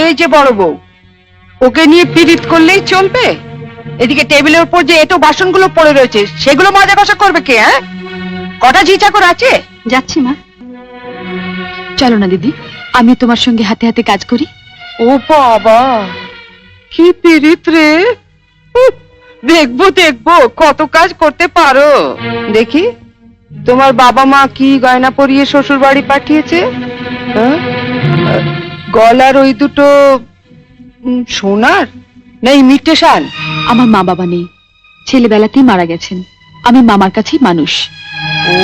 এই যে বড় বউ, ওকে নিয়ে পীড়িত করলেই চলবে? এদিকে টেবিলের উপর যে এটো বাসনগুলো পড়ে রয়েছে সেগুলো মাজা কষা করবে কে? হ্যাঁ, কটা ঝি চাকর আছে? যাচ্ছি মা। চলো না দিদি, আমি তোমার সঙ্গে হাতে হাতে কাজ করি। ও বাবা, কি পীড়িত রে! উফ, দেখবো দেখবো কত কাজ করতে পারো। দেখি তোমার বাবা মা কি গয়না পরিয়ে শ্বশুর বাড়ি পাঠিয়েছে। হ্যাঁ? গলার ওই দুটো সোনার না ইমিটেশন? আমার মা বাবা নেই, ছেলেবেলাতেই মারা গেছেন। আমি মামার কাছেই মানুষ। ও,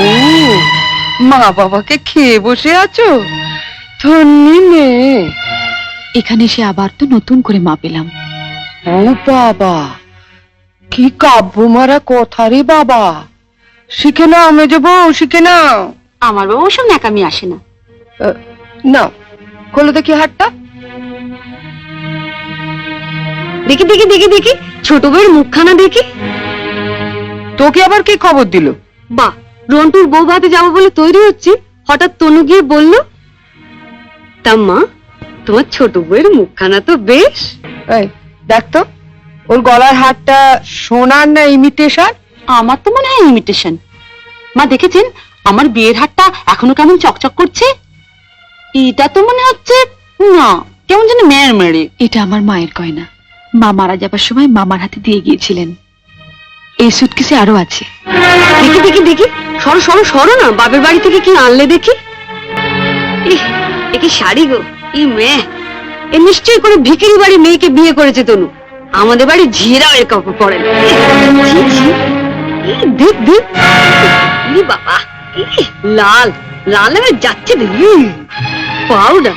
মা বাবাকে খেয়ে বসে আছো? ধন্যি মেয়ে। এখানে এসে আবার তো নতুন করে মা পেলাম। ও বাবা, কি কাব্য মারা কথা রে বাবা! শিখে নাও মেজো বউ, শিখে নাও। আমার বাবা ওসব ন্যাকামি আসে না। নাও, খোলো দেখি হাতটা। দেখি দেখি দেখি দেখি, ছোট বউয়ের মুখখানা দেখি। তোকে আবার কি খবর দিল? বাহ, রন্টুর বউ ভাতে যাবো বলে তৈরি হচ্ছি, হঠাৎ তনু গিয়ে বলল, তা মা তোমার ছোট বউয়ের মুখখানা তো বেশ। এই দেখ তো, ওর গলার হারটা সোনার না ইমিটেশন? আমার তো মনে হয় ইমিটেশন। মা দেখেছেন আমার বিয়ের হারটা এখনো কেমন চকচক করছে? এটা তো মনে হচ্ছে না, কেমন যেন মেয়ের মেরে। এটা আমার মায়ের গয়না, মা মারা যাবার সময় মামার হাতে দিয়ে গিয়েছিলেন। এই সুটকেসে আরো আছে। দেখি দেখি দেখি, সরো সরো সরো না, বাপের বাড়ি থেকে কি আনলে দেখি। এ কি শাড়ি গো, ই মেয়ে, এ নিশ্চয়ই করে ভিখারি বাড়ি মেয়েকে বিয়ে করেছে তনু। আমাদের বাড়ি ঝিরাও এর কাপড় পরে না। ছি, ছি। দেখ দেখ, বাবা, লাল লাল হয়ে যাচ্ছে, পাউডার।